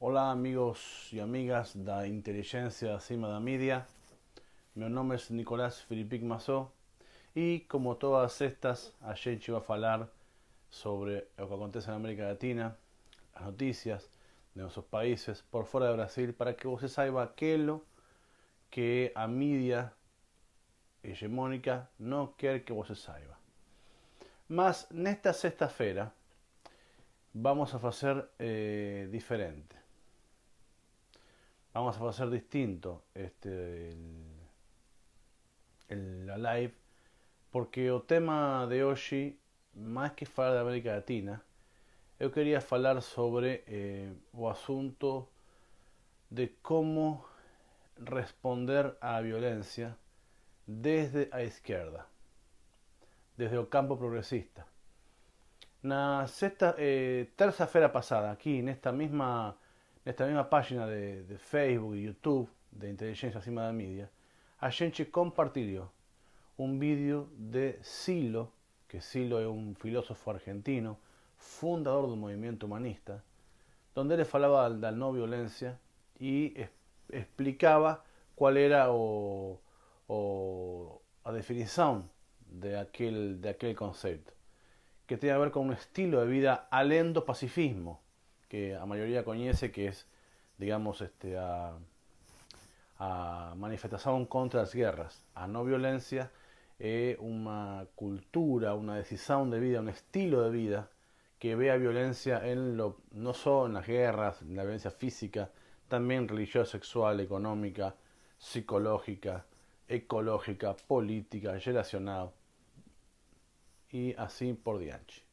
Olá amigos e amigas da inteligência acima da mídia. Meu nome é Nicolás Filipic Massó e, como todas sextas, a gente vai falar sobre o que acontece na América Latina, as notícias de nossos países por fora do Brasil, para que você saiba aquilo que a mídia hegemônica não quer que você saiba. Mas nesta sexta-feira vamos a fazer diferente. Vamos a hacer distinto la live, porque o tema de hoje, mais que falar da América Latina, eu queria falar sobre o assunto de como responder à violência desde a esquerda, desde o campo progresista. Na terça-feira passada, aqui nesta mesma página de Facebook e YouTube de Inteligência Acima da Mídia, a gente compartilhou um vídeo de Silo, que Silo é um filósofo argentino, fundador do movimento humanista, onde ele falava da não violência e explicava qual era a definição de aquele conceito, que tem a ver com um estilo de vida além do pacifismo, que a maioria conhece, que é, digamos, a manifestação contra as guerras. A não violência é uma cultura, uma decisão de vida, um estilo de vida que ve a violência no só nas guerras, na violência física, também religiosa, sexual, econômica, psicológica, ecológica, política, geracional e assim por diante.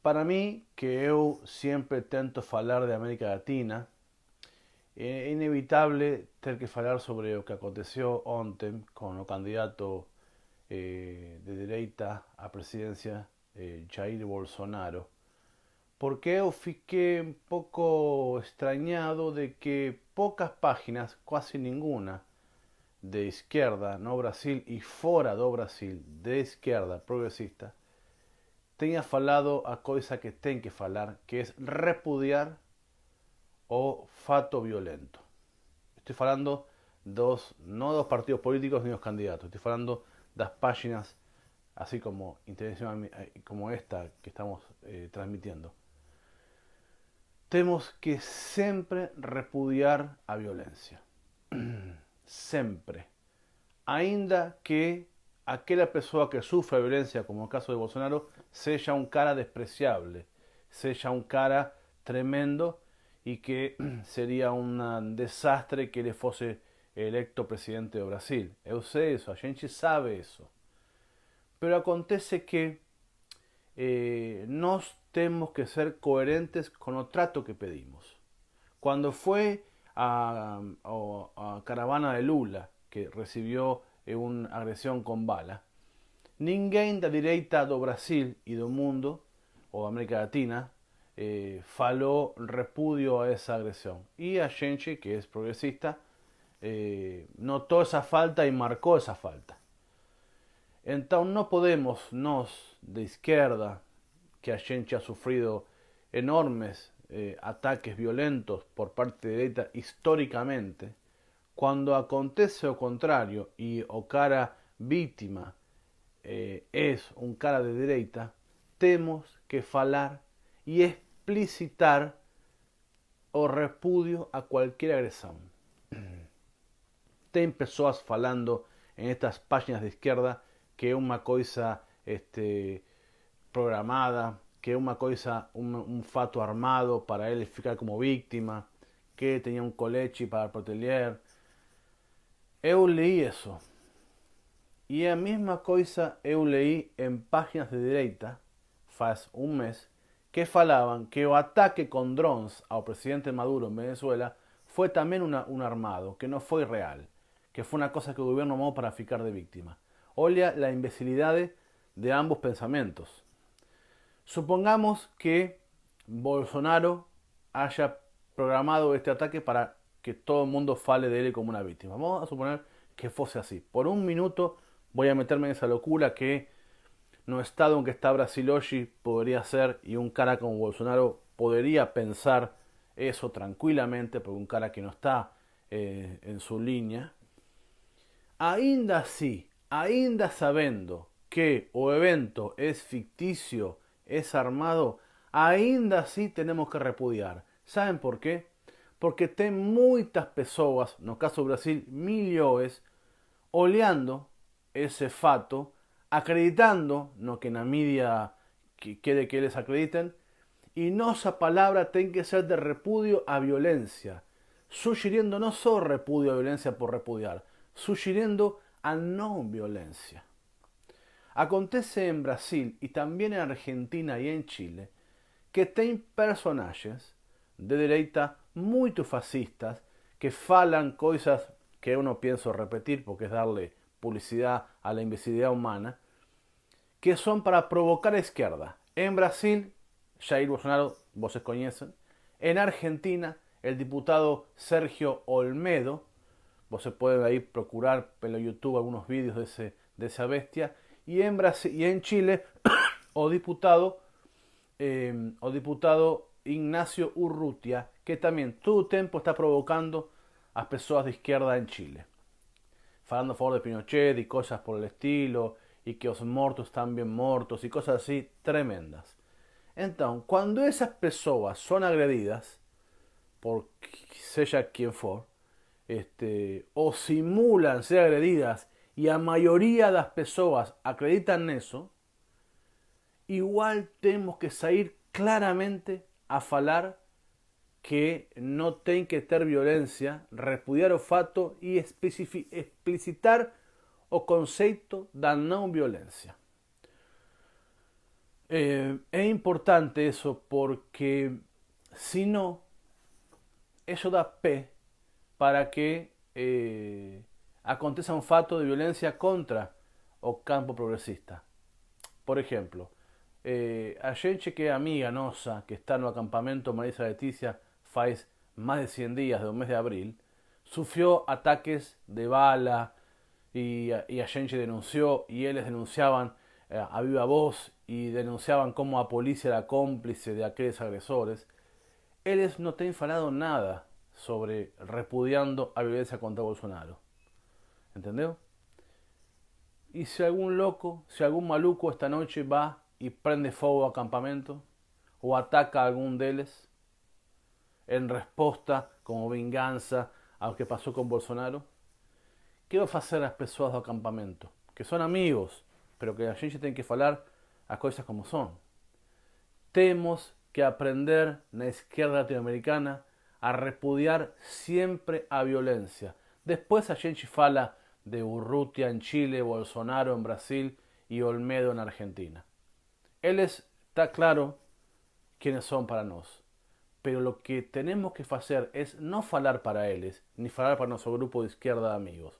Para mim, que eu sempre tento falar de América Latina, é inevitável ter que falar sobre o que aconteceu ontem com o candidato de direita à presidência, Jair Bolsonaro, porque eu fiquei um pouco estranhado de que poucas páginas, quase nenhuma, de esquerda no Brasil e fora do Brasil, de esquerda progresista, tenha falado a coisa que tem que falar, que é repudiar o fato violento. Estou falando não dos partidos políticos nem dos candidatos, estou falando das páginas, así como esta que estamos transmitiendo. Temos que sempre repudiar a violência. Sempre. Ainda que aquela pessoa que sufre violência, como el caso de Bolsonaro, seja un cara despreciable, seja un cara tremendo y que sería un desastre que ele fosse electo presidente de Brasil. Eu sei isso, a gente sabe isso. Pero acontece que nós temos que ser coherentes con o trato que pedimos. Cuando fue a caravana de Lula, que recibió una agresión con bala, ninguém da direita do Brasil e do mundo, ou da América Latina, falou repudio a essa agressão. E a gente, que é progressista, notou essa falta e marcou essa falta. Então não podemos, nós, de esquerda, que a gente ha sofrido enormes ataques violentos por parte de direita históricamente, quando acontece o contrário e o cara vítima é um cara de direita, temos que falar e explicitar o repudio a qualquer agressão. Tem pessoas falando em estas páginas de esquerda que é uma coisa programada, que é uma coisa, um fato armado para ele ficar como vítima, que tinha um colete para proteger. Eu li isso. E a mesma coisa eu li em páginas de direita, faz um mês, que falavam que o ataque com drones ao presidente Maduro em Venezuela foi também um armado, que não foi real, que foi uma coisa que o governo armou para ficar de vítima. Olha a imbecilidade de ambos pensamentos. Supongamos que Bolsonaro haya programado este ataque para que todo el mundo fale de él como una víctima. Vamos a suponer que fuese así. Por un minuto voy a meterme en esa locura que no estado en que está Brasil hoy podría ser, y un cara como Bolsonaro podría pensar eso tranquilamente por un cara que no está en su línea, ainda sabendo que o evento es ficticio, es armado, ainda así tenemos que repudiar. ¿Saben por qué? Porque tem muitas pessoas, no caso do Brasil, milhões, olhando ese fato, acreditando no que na mídia quiere que eles acrediten, y nossa palabra tem que ser de repudio a violencia, sugiriendo no solo repudio a violencia por repudiar, sugiriendo a no violencia. Acontece en Brasil y también en Argentina y en Chile que tem personajes de dereita muito fascistas que falan coisas que eu não penso repetir porque es darle publicidad a la imbecilidad humana, que son para provocar a izquierda. En Brasil, Jair Bolsonaro, vos conocen. En Argentina, el diputado Sergio Olmedo, vos se puede ahí procurar en YouTube algunos vídeos de esa bestia. Y en Brasil, y en Chile, o diputado Ignacio Urrutia, que también todo el tiempo está provocando a personas de izquierda en Chile, falando a favor de Pinochet y cosas por el estilo, y que los muertos están bien muertos y cosas así tremendas. Entonces, cuando esas personas son agredidas por sea quien for, o simulan ser agredidas y a mayoría de las personas acreditan eso, igual tenemos que salir claramente a falar que no ten que ter violencia, repudiar o fato y explicitar o conceito da não violência. É importante eso porque si no, eso da pé para que aconteça un fato de violencia contra o campo progresista. Por ejemplo, a gente que é amiga nosa, que está no acampamento Marisa Leticia faz más de 100 días del mes de abril, sufrió ataques de bala y a gente denunció y ellos denunciaban a viva voz y denunciaban como a policía era cómplice de aquellos agresores. Ellos no tienen falado nada sobre repudiando a violencia contra Bolsonaro. ¿Entendeu? Y si algún loco, si algún maluco esta noche va y prende fuego al campamento o ataca a algún de ellos en respuesta como venganza a lo que pasó con Bolsonaro, ¿qué va a hacer las personas del campamento? Que son amigos, pero que a gente tiene que falar as cosas como son. Tenemos que aprender na izquierda latinoamericana a repudiar siempre a violencia. Después a gente fala de Urrutia en Chile, Bolsonaro en Brasil y Olmedo en Argentina. Él está claro quiénes son para nós. Pero lo que tenemos que hacer es no falar para ellos, ni falar para nuestro grupo de izquierda de amigos.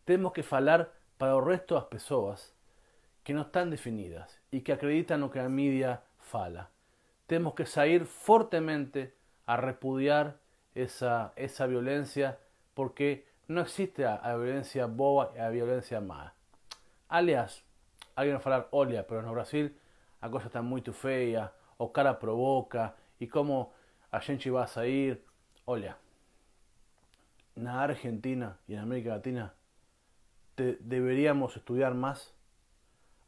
Tenemos que falar para el resto de las personas que no están definidas y que acreditan lo que la media fala. Tenemos que salir fuertemente a repudiar esa violencia porque no existe a violencia boba y a violencia mala. Aliás, alguien va a falar, olha, pero en Brasil a cosa está muy feia, o cara provoca, y como a gente va a salir, olha, na Argentina y en América Latina deberíamos estudiar más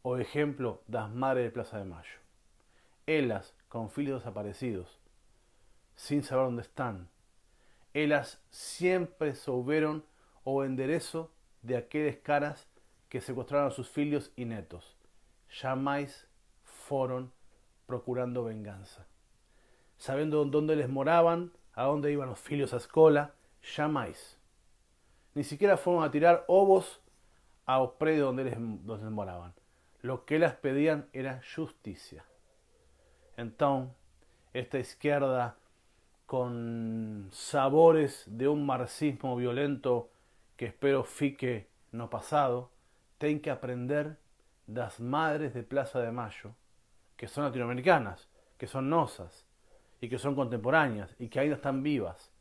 o ejemplo das madres de Plaza de Mayo. Ellas con filhos desaparecidos, sin saber dónde están. Ellas siempre soubieron o enderezo de aquellas caras que secuestraron a sus filhos y netos. Jamais fueron procurando venganza. Sabiendo dónde les moraban, a dónde iban los filhos a escola, jamais. Ni siquiera fueron a tirar ovos a los predios donde les moraban. Lo que ellas pedían era justicia. Entonces, esta izquierda con sabores de un marxismo violento que espero fique no pasado, tienen que aprender das madres de Plaza de Mayo, que son latinoamericanas, que son nosas, y que son contemporáneas, y que ainda están vivas,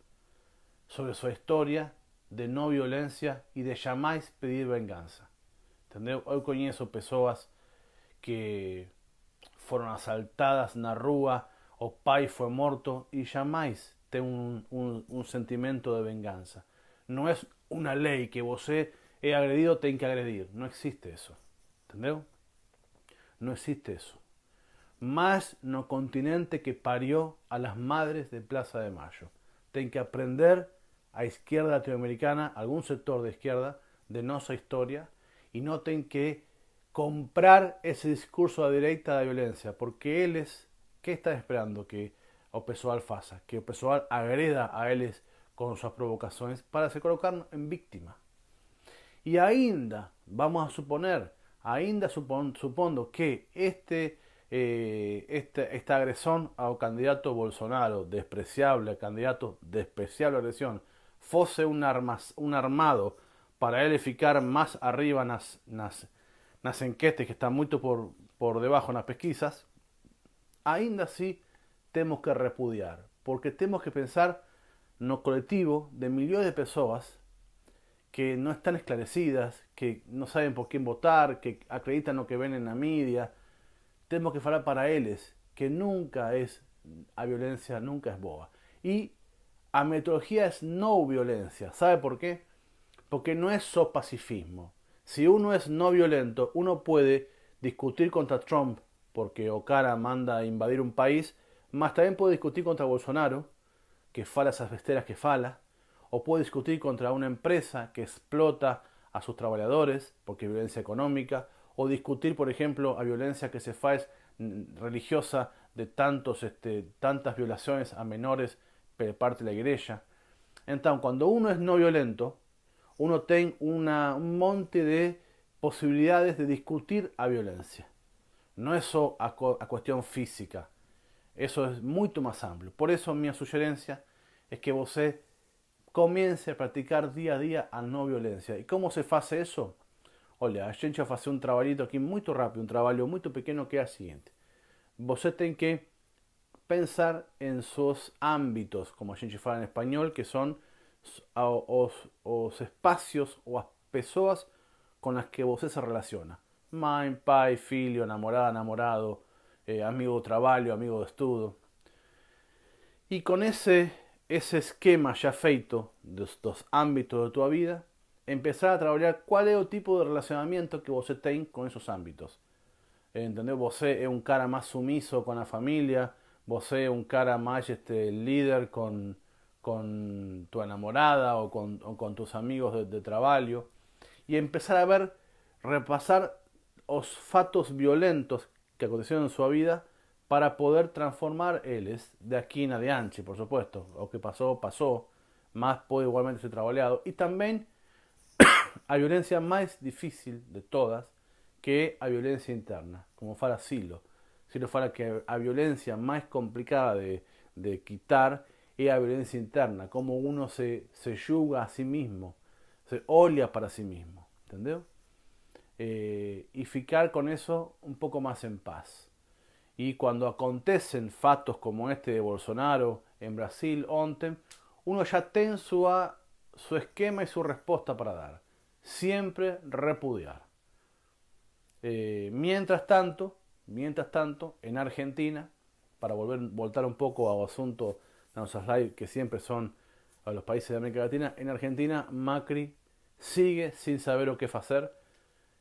sobre su historia de no violencia y de jamais pedir venganza. Entendeu? Eu conheço pessoas que foram asaltadas na rua o pai fue muerto y jamais ten un sentimento de venganza. No es una ley que vos he agredido, ten que agredir. No existe eso. ¿Entendeu? No existe eso. Más no continente que parió a las madres de Plaza de Mayo. Ten que aprender a izquierda latinoamericana, algún sector de izquierda, de nuestra historia, y no ten que comprar ese discurso de derecha de violencia, porque eles, ¿qué están esperando que o pessoal faça? Que o pessoal agreda a eles con sus provocaciones para se colocar en víctima. Y ainda, vamos a suponer, supondo que esta agresión al candidato Bolsonaro, despreciable candidato, despreciable agresión, fuese un armado para él ficar más arriba nas enquetes que están mucho por debajo en las pesquisas, ainda así tenemos que repudiar, porque tenemos que pensar no colectivo de millones de personas que no están esclarecidas, que no saben por quién votar, que acreditan lo que ven en la media. Tenemos que hablar para ellos que nunca es a violencia, nunca es boba. Y a metodología es no violencia. ¿Sabe por qué? Porque no es solo pacifismo. Si uno es no violento, uno puede discutir contra Trump porque o cara manda a invadir un país, más también puede discutir contra Bolsonaro, que fala esas besteras que fala, o puede discutir contra una empresa que explota a sus trabajadores porque hay violencia económica, o discutir, por ejemplo, a violencia que se faz religiosa de tantas violaciones a menores por parte de la iglesia. Entonces, cuando uno es no violento, uno tiene un monte de posibilidades de discutir a violencia. No es solo a cuestión física. Eso es mucho más amplio. Por eso mi sugerencia es que você comience a practicar día a día a no violencia. ¿Y cómo se hace eso? Olha, a gente vai fazer um trabalhito aqui muito rápido, um trabalho muito pequeno que é o seguinte. Você tem que pensar em seus ámbitos, como a gente fala em espanhol, que são os espaços ou as pessoas com as que você se relaciona. Mãe, pai, filho, namorada, namorado, amigo de trabalho, amigo de estudo. Y con ese esquema ya feito de estos ámbitos de tu vida, empezar a trabajar cuál es el tipo de relacionamiento que você tem con esos ámbitos. Entendeu? Você é un cara más sumiso con la familia, você é un cara más líder con tu enamorada o con tus amigos de trabajo. Y empezar a ver, repasar los fatos violentos que acontecieron en su vida para poder transformar ellos de aquí en adelante, por supuesto. O que pasó, pasó, más puede igualmente ser trabajado. Y también a violencia más difícil de todas, que a violencia interna, como fala Silo. Silo fala que a violencia más complicada de quitar es a violencia interna, como uno se yuga a sí mismo, se olia para sí mismo, ¿entendeu? Y ficar con eso un poco más en paz. Y cuando acontecen fatos como este de Bolsonaro en Brasil, ontem, uno ya tiene su esquema y su respuesta para dar. Siempre repudiar. Mientras tanto, en Argentina, para voltar un poco a asuntos de nuestras lives que siempre son a los países de América Latina, en Argentina Macri sigue sin saber lo que hacer.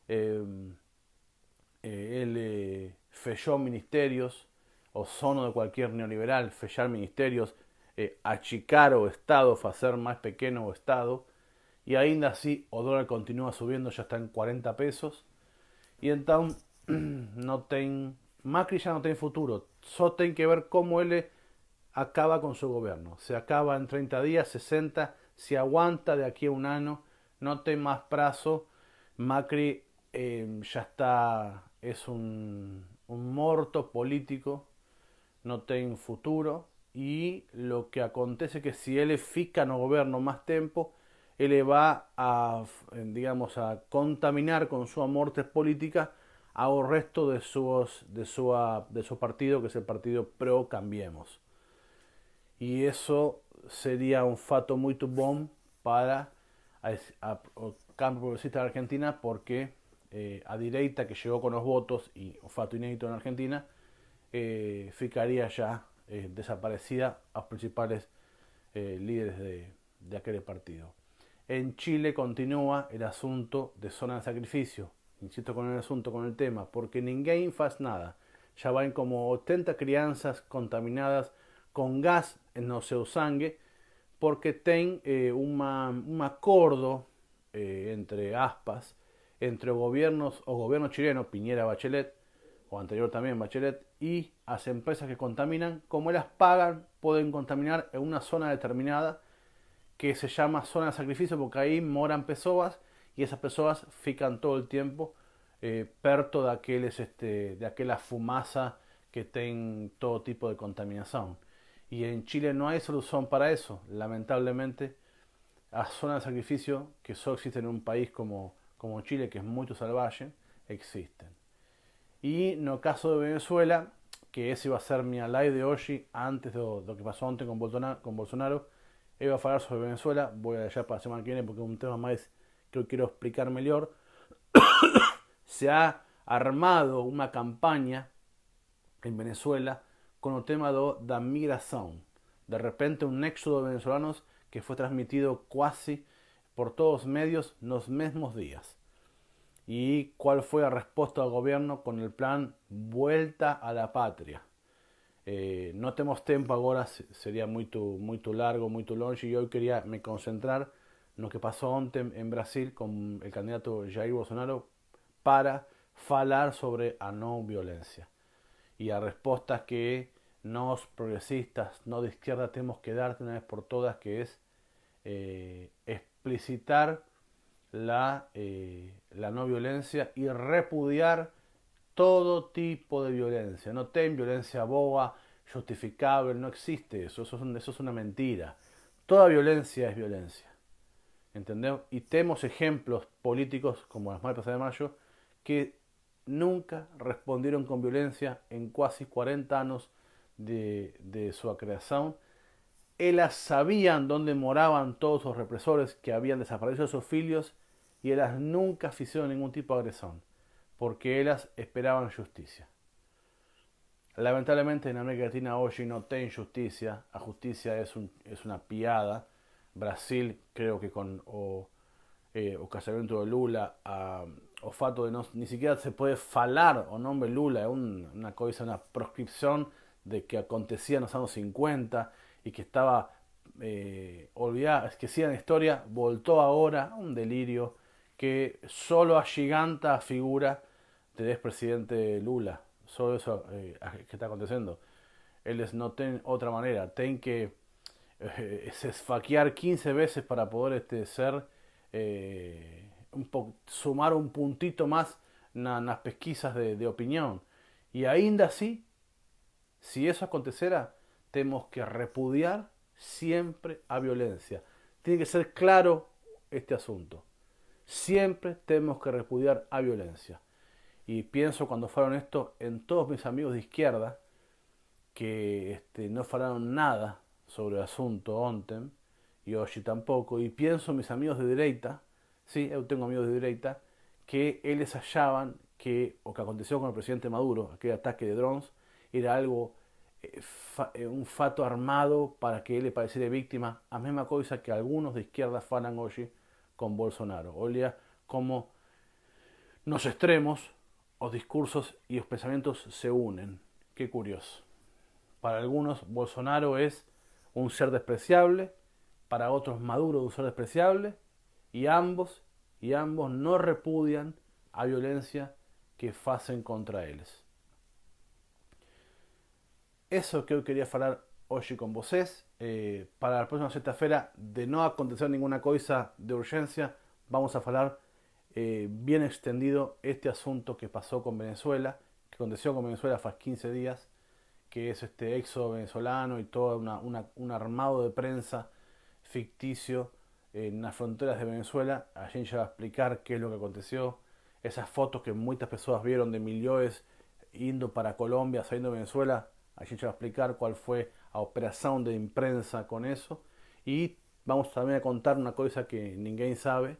Él fechó ministerios, o sono de cualquier neoliberal, fechar ministerios, achicar o Estado, hacer más pequeño o Estado, y ainda así o dólar continúa subiendo, ya está en 40 pesos, y entonces Macri ya no tiene futuro, solo tiene que ver cómo él acaba con su gobierno, se acaba en 30 días, 60, se aguanta de aquí a un año, no tiene más plazo. Macri ya está, es un muerto político, no tiene futuro, y lo que acontece es que si él fica no gobierno más tiempo, él va a, digamos, a contaminar con su muerte política al resto de su partido, que es el partido Pro Cambiemos. Y eso sería un fato muy bom para o campo progresista de Argentina, porque a direita, que llegó con los votos y un fato inédito en Argentina, ficaría ya desaparecida a los principales líderes de aquel partido. En Chile continúa el asunto de zona de sacrificio. Insisto con el asunto, con el tema, porque ninguém faz nada. Ya van como 80 crianças contaminadas con gas en no seu sangue, porque ten un acuerdo entre aspas, entre o gobierno chileno, Piñera Bachelet, o anterior también Bachelet, y las empresas que contaminan, como ellas pagan, pueden contaminar en una zona determinada que se llama zona de sacrificio, porque ahí moran pessoas y esas pessoas fican todo el tiempo perto de aquella fumaza que tiene todo tipo de contaminación. Y en Chile no hay solución para eso, lamentablemente. Las zonas de sacrificio, que solo existen en un país como Chile, que es muy salvaje, existen. Y en el caso de Venezuela, que ese iba a ser mi live de hoy, antes de lo que pasó antes con Bolsonaro, iba a hablar sobre Venezuela, voy a dejar para la semana que viene porque es un tema más que quiero explicar mejor. Se ha armado una campaña en Venezuela con el tema de la migración. De repente un éxodo de venezolanos que fue transmitido casi por todos los medios los mismos días. ¿Y cuál fue la respuesta del gobierno con el plan Vuelta a la Patria? No tenemos tiempo ahora, sería muy largo, muy longe, y hoy quería me concentrar en lo que pasó ontem en Brasil con el candidato Jair Bolsonaro para falar sobre a no violencia. Y a respuestas que nos progresistas, no de izquierda, tenemos que dar de una vez por todas, que es explicitar la no violencia y repudiar todo tipo de violencia. No ten violencia boba, justificable, no existe eso. Eso es una mentira. Toda violencia es violencia. ¿Entendés? Y tenemos ejemplos políticos como las marchas de mayo que nunca respondieron con violencia en casi 40 años de su creación. Ellas sabían dónde moraban todos los represores que habían desaparecido a sus filios y ellas nunca hicieron ningún tipo de agresión, porque ellas esperaban justicia. Lamentablemente en América Latina hoy no tiene justicia, la justicia es una piada. Brasil, creo que con o casamiento de Lula, o fato de ni siquiera se puede falar o nombre Lula, es una cosa, una proscripción de que acontecía en los años 50 y que estaba olvidada, esquecida en la historia, voltó ahora un delirio que solo agiganta a figura del expresidente Lula. Solo eso que está aconteciendo. Ellos no tienen otra manera, tienen que se esfaquear 15 veces para poder ser sumar un puntito más en las pesquisas de opinión. Y ainda así, si eso aconteciera, tenemos que repudiar siempre a violencia. Tiene que ser claro este asunto. Siempre tenemos que repudiar a violencia. Y pienso cuando fueron esto en todos mis amigos de izquierda que no falaron nada sobre el asunto ontem y hoy tampoco. Y pienso en mis amigos de derecha, sí, yo tengo amigos de derecha, que ellos hallaban que lo que aconteció con el presidente Maduro, aquel ataque de drones, era algo, un fato armado para que él le pareciera víctima, a misma cosa que algunos de izquierda falan hoy con Bolsonaro. Olha como los extremos, los discursos y los pensamientos se unen. Qué curioso. Para algunos Bolsonaro es un ser despreciable, para otros Maduro es un ser despreciable, y ambos no repudian a violencia que hacen contra ellos. Eso que yo quería hablar hoy con vosotros. Para la próxima sexta-feira, de no acontecer ninguna cosa de urgencia, vamos a hablar bien extendido este asunto que pasó con Venezuela, que aconteció con Venezuela hace 15 días, que es este éxodo venezolano y todo un armado de prensa ficticio en las fronteras de Venezuela. Allí ya va a explicar qué es lo que aconteció. Esas fotos que muchas personas vieron de millones yendo para Colombia, saliendo de Venezuela, allí ya va a explicar cuál fue la operación de prensa con eso. Y vamos también a contar una cosa que ninguém sabe,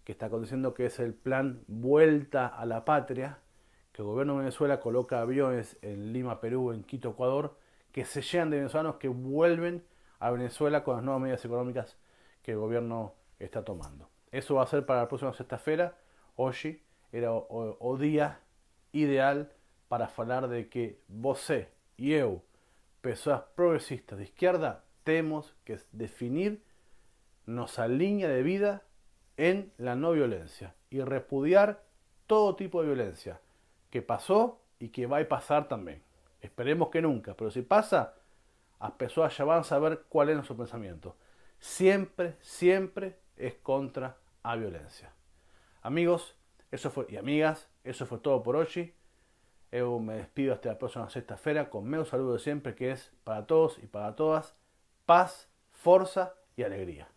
que está aconteciendo, que es el plan Vuelta a la Patria, que el gobierno de Venezuela coloca aviones en Lima, Perú, en Quito, Ecuador, que se llenan de venezolanos que vuelven a Venezuela con las nuevas medidas económicas que el gobierno está tomando. Eso va a ser para la próxima sexta-feira. Hoy era o día ideal para falar de que você e eu, pessoas progresistas de izquierda, temos que definir nuestra línea de vida en la no violencia y repudiar todo tipo de violencia que pasó y que va a pasar también. Esperemos que nunca, pero si pasa, las personas ya van a saber cuál es nuestro pensamiento. Siempre, siempre es contra la violencia. Amigos, eso fue, y amigas, eso fue todo por hoy. Eu me despido hasta la próxima sexta-feira con meu saludo de siempre, que es para todos y para todas paz, fuerza y alegría.